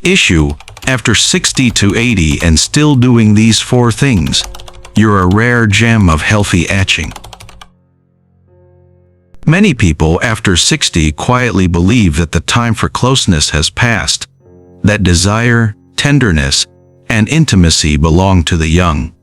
Issue: after 60 to 80 and still doing these 4 things, you're a rare gem of healthy aging. Many people after 60 quietly believe that the time for closeness has passed, that desire, tenderness, and intimacy belong to the young,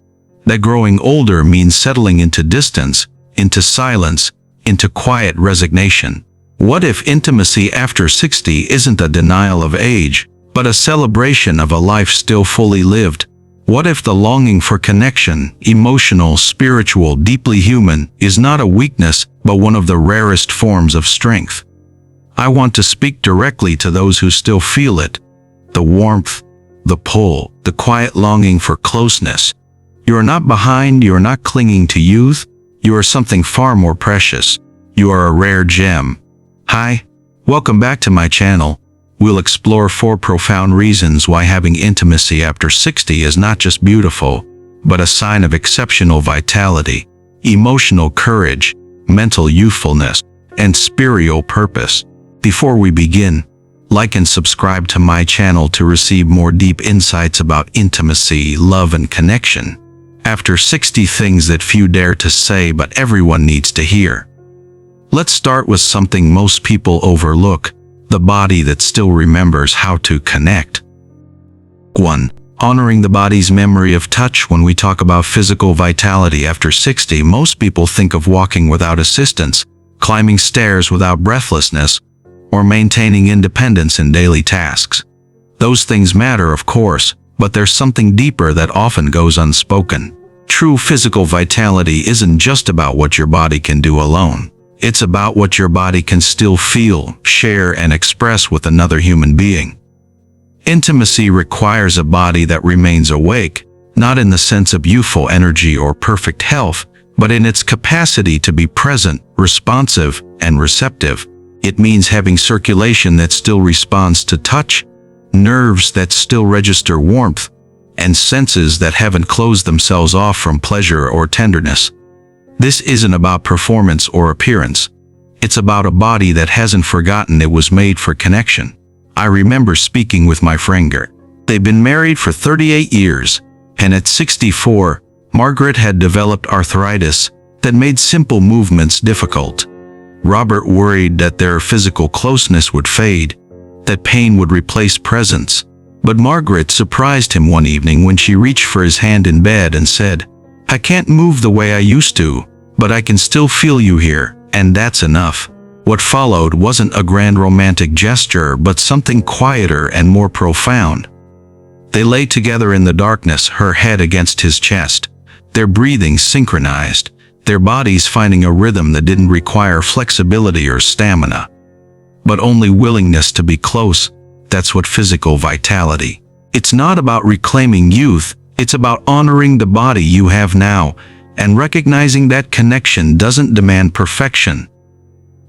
that growing older means settling into distance, into silence, into quiet resignation. What if intimacy after 60 isn't a denial of age, but a celebration of a life still fully lived? What if the longing for connection, emotional, spiritual, deeply human, is not a weakness, but one of the rarest forms of strength? I want to speak directly to those who still feel it. The warmth, the pull, the quiet longing for closeness. You are not behind, you are not clinging to youth, you are something far more precious. You are a rare gem. Hi, welcome back to my channel. We'll explore 4 profound reasons why having intimacy after 60 is not just beautiful, but a sign of exceptional vitality, emotional courage, mental youthfulness, and spiritual purpose. Before we begin, like and subscribe to my channel to receive more deep insights about intimacy, love, and connection. After 60 things that few dare to say but everyone needs to hear. Let's start with something most people overlook: the body that still remembers how to connect. 1. Honoring the body's memory of touch. When we talk about physical vitality after 60, most people think of walking without assistance, climbing stairs without breathlessness, or maintaining independence in daily tasks. Those things matter, of course, but there's something deeper that often goes unspoken. True physical vitality isn't just about what your body can do alone. It's about what your body can still feel, share, and express with another human being. Intimacy requires a body that remains awake, not in the sense of youthful energy or perfect health, but in its capacity to be present, responsive, and receptive. It means having circulation that still responds to touch, nerves that still register warmth, and senses that haven't closed themselves off from pleasure or tenderness. This isn't about performance or appearance. It's about a body that hasn't forgotten it was made for connection. I remember speaking with my friend Gert. They'd been married for 38 years, and at 64, Margaret had developed arthritis that made simple movements difficult. Robert worried that their physical closeness would fade, that pain would replace presence. But Margaret surprised him one evening when she reached for his hand in bed and said, "I can't move the way I used to, but I can still feel you here, and that's enough." What followed wasn't a grand romantic gesture, but something quieter and more profound. They lay together in the darkness, her head against his chest, their breathing synchronized, their bodies finding a rhythm that didn't require flexibility or stamina, but only willingness to be close. That's what physical vitality. It's not about reclaiming youth, it's about honoring the body you have now, and recognizing that connection doesn't demand perfection.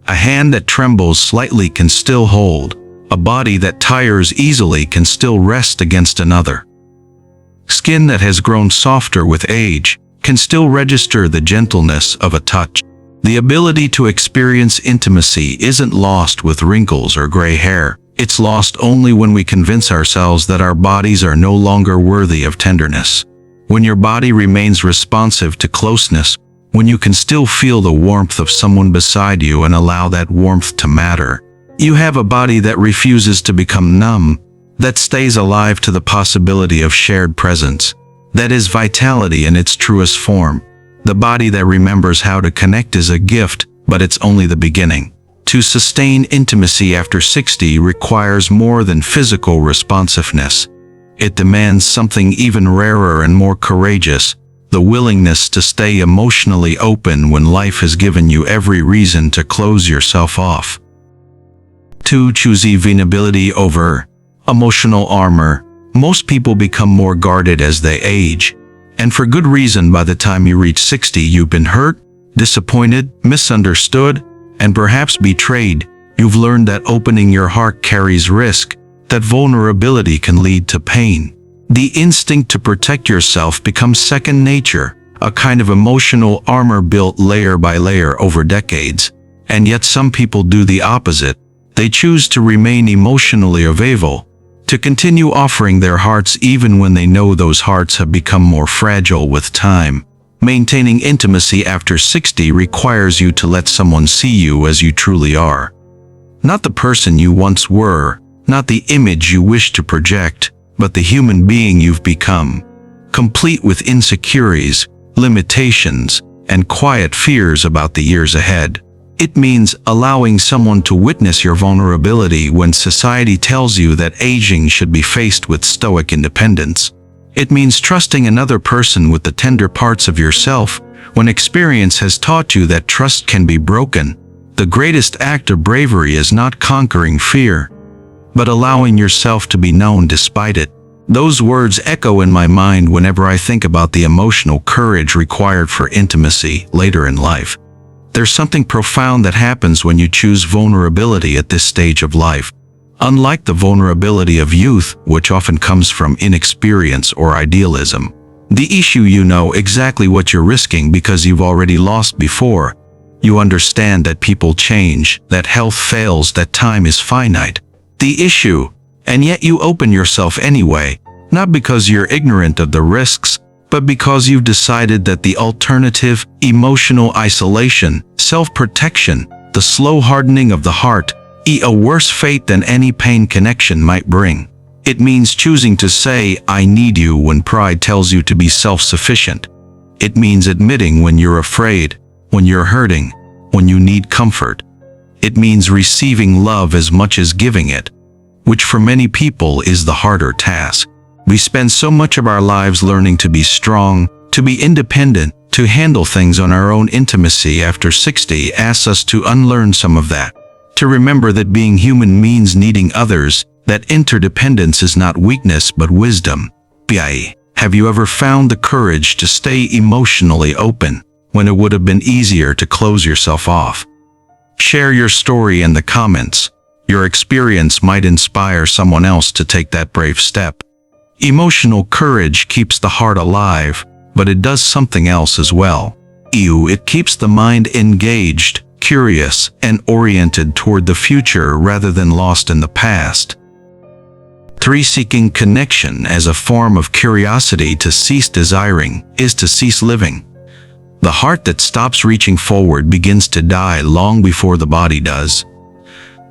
A hand that trembles slightly can still hold. A body that tires easily can still rest against another. Skin that has grown softer with age can still register the gentleness of a touch. The ability to experience intimacy isn't lost with wrinkles or gray hair. It's lost only when we convince ourselves that our bodies are no longer worthy of tenderness. When your body remains responsive to closeness, when you can still feel the warmth of someone beside you and allow that warmth to matter, you have a body that refuses to become numb, that stays alive to the possibility of shared presence. That is vitality in its truest form. The body that remembers how to connect is a gift, but it's only the beginning. To sustain intimacy after 60 requires more than physical responsiveness. It demands something even rarer and more courageous: the willingness to stay emotionally open when life has given you every reason to close yourself off. 2. Choosing vulnerability over emotional armor. Most people become more guarded as they age, and for good reason. By the time you reach 60, you've been hurt, disappointed, misunderstood, and perhaps betrayed. You've learned that opening your heart carries risk, that vulnerability can lead to pain. The instinct to protect yourself becomes second nature, a kind of emotional armor built layer by layer over decades. And yet some people do the opposite. They choose to remain emotionally available, to continue offering their hearts even when they know those hearts have become more fragile with time. Maintaining intimacy after 60 requires you to let someone see you as you truly are. Not the person you once were, not the image you wish to project, but the human being you've become, complete with insecurities, limitations, and quiet fears about the years ahead. It means allowing someone to witness your vulnerability when society tells you that aging should be faced with stoic independence. It means trusting another person with the tender parts of yourself when experience has taught you that trust can be broken. The greatest act of bravery is not conquering fear, but allowing yourself to be known despite it. Those words echo in my mind whenever I think about the emotional courage required for intimacy later in life. There's something profound that happens when you choose vulnerability at this stage of life. Unlike the vulnerability of youth, which often comes from inexperience or idealism, the issue you know exactly what you're risking because you've already lost before. You understand that people change, that health fails, that time is finite. The issue, and yet you open yourself anyway, not because you're ignorant of the risks, but because you've decided that the alternative, emotional isolation, self-protection, the slow hardening of the heart, a worse fate than any pain connection might bring. It means choosing to say, "I need you" when pride tells you to be self-sufficient. It means admitting when you're afraid, when you're hurting, when you need comfort. It means receiving love as much as giving it, which for many people is the harder task. We spend so much of our lives learning to be strong, to be independent, to handle things on our own. Intimacy after 60 asks us to unlearn some of that. To remember that being human means needing others, that interdependence is not weakness but wisdom. Have you ever found the courage to stay emotionally open when it would have been easier to close yourself off? Share your story in the comments. Your experience might inspire someone else to take that brave step. Emotional courage keeps the heart alive, but it does something else as well. It keeps the mind engaged, curious, and oriented toward the future rather than lost in the past. 3. Seeking connection as a form of curiosity. To cease desiring is to cease living. The heart that stops reaching forward begins to die long before the body does.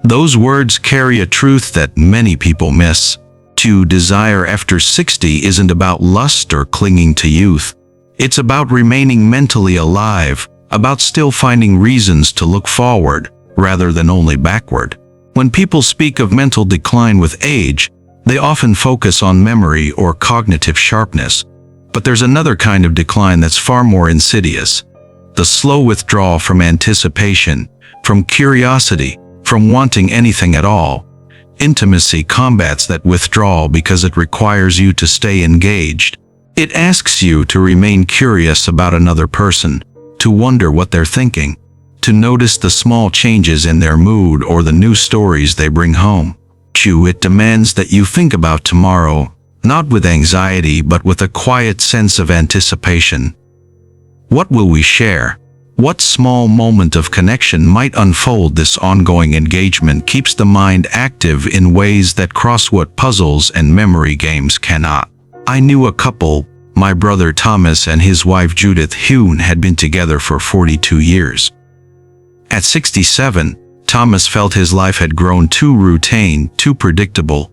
Those words carry a truth that many people miss. To desire after 60 isn't about lust or clinging to youth. It's about remaining mentally alive, about still finding reasons to look forward, rather than only backward. When people speak of mental decline with age, they often focus on memory or cognitive sharpness. But there's another kind of decline that's far more insidious. The slow withdrawal from anticipation, from curiosity, from wanting anything at all. Intimacy combats that withdrawal because it requires you to stay engaged. It asks you to remain curious about another person, to wonder what they're thinking, to notice the small changes in their mood or the new stories they bring home. It demands that you think about tomorrow, not with anxiety but with a quiet sense of anticipation. What will we share? What small moment of connection might unfold? This ongoing engagement keeps the mind active in ways that crossword puzzles and memory games cannot. I knew a couple. My brother Thomas and his wife Judith Hune had been together for 42 years. At 67, Thomas felt his life had grown too routine, too predictable.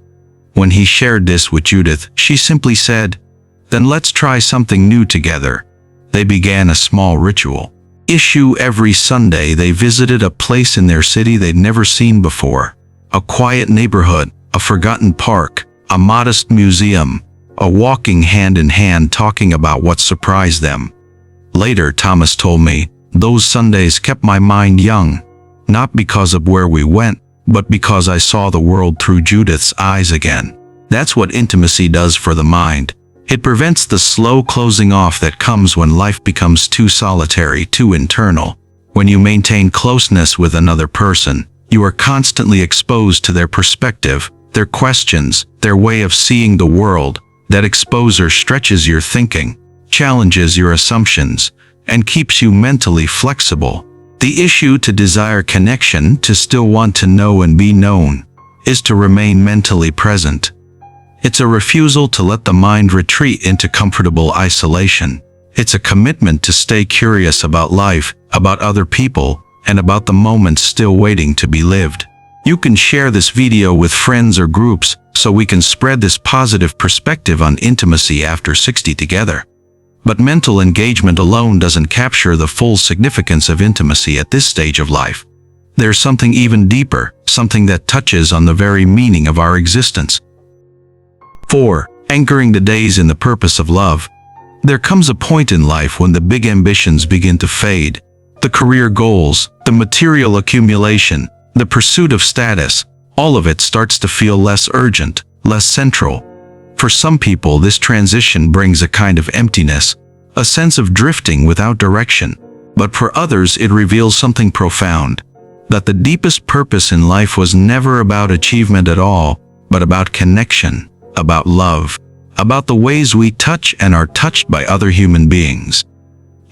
When he shared this with Judith, she simply said, "Then let's try something new together." They began a small ritual. Every Sunday they visited a place in their city they'd never seen before. A quiet neighborhood, a forgotten park, a modest museum, a walking hand in hand talking about what surprised them. Later, Thomas told me, "Those Sundays kept my mind young, not because of where we went, but because I saw the world through Judith's eyes again." That's what intimacy does for the mind. It prevents the slow closing off that comes when life becomes too solitary, too internal. When you maintain closeness with another person, you are constantly exposed to their perspective, their questions, their way of seeing the world. That exposure stretches your thinking, challenges your assumptions, and keeps you mentally flexible. The issue to desire connection, to still want to know and be known, is to remain mentally present. It's a refusal to let the mind retreat into comfortable isolation. It's a commitment to stay curious about life, about other people, and about the moments still waiting to be lived. You can share this video with friends or groups so we can spread this positive perspective on intimacy after 60 together. But mental engagement alone doesn't capture the full significance of intimacy at this stage of life. There's something even deeper, something that touches on the very meaning of our existence. 4. Anchoring the days in the purpose of love. There comes a point in life when the big ambitions begin to fade. The career goals, the material accumulation, the pursuit of status, all of it starts to feel less urgent, less central. For some people, this transition brings a kind of emptiness, a sense of drifting without direction. But for others, it reveals something profound, that the deepest purpose in life was never about achievement at all, but about connection, about love, about the ways we touch and are touched by other human beings.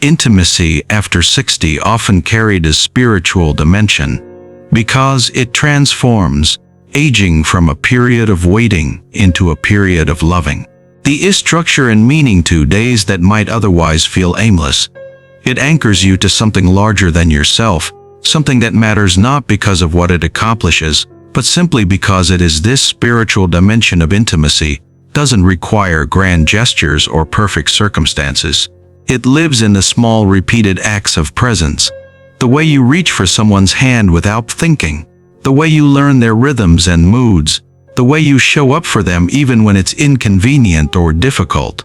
Intimacy after 60 often carried a spiritual dimension, because it transforms, aging from a period of waiting into a period of loving. The structure and meaning to days that might otherwise feel aimless. It anchors you to something larger than yourself, something that matters not because of what it accomplishes, but simply because it is. This spiritual dimension of intimacy doesn't require grand gestures or perfect circumstances. It lives in the small repeated acts of presence. The way you reach for someone's hand without thinking. The way you learn their rhythms and moods. The way you show up for them even when it's inconvenient or difficult.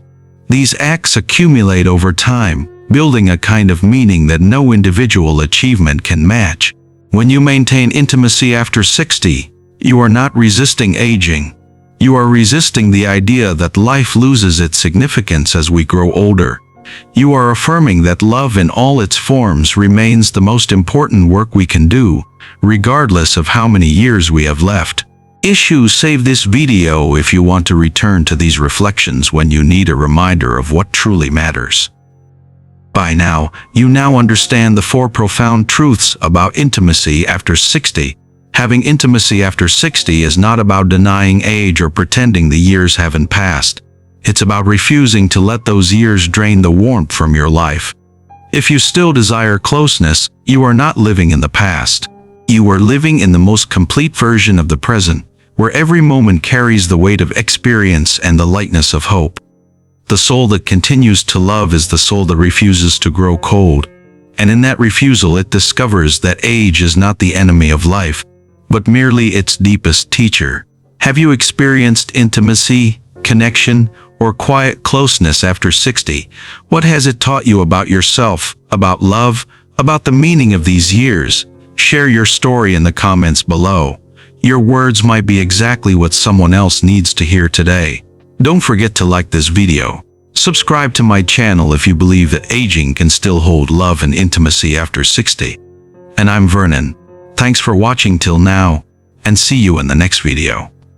These acts accumulate over time, building a kind of meaning that no individual achievement can match. When you maintain intimacy after 60, you are not resisting aging. You are resisting the idea that life loses its significance as we grow older. You are affirming that love in all its forms remains the most important work we can do, regardless of how many years we have left. Save this video if you want to return to these reflections when you need a reminder of what truly matters. By now, you now understand the 4 profound truths about intimacy after 60. Having intimacy after 60 is not about denying age or pretending the years haven't passed. It's about refusing to let those years drain the warmth from your life. If you still desire closeness, you are not living in the past. You are living in the most complete version of the present, where every moment carries the weight of experience and the lightness of hope. The soul that continues to love is the soul that refuses to grow cold. And in that refusal, it discovers that age is not the enemy of life, but merely its deepest teacher. Have you experienced intimacy, connection, or quiet closeness after 60? What has it taught you about yourself, about love, about the meaning of these years? Share your story in the comments below. Your words might be exactly what someone else needs to hear today. Don't forget to like this video. Subscribe to my channel if you believe that aging can still hold love and intimacy after 60. And I'm Vernon. Thanks for watching till now, and see you in the next video.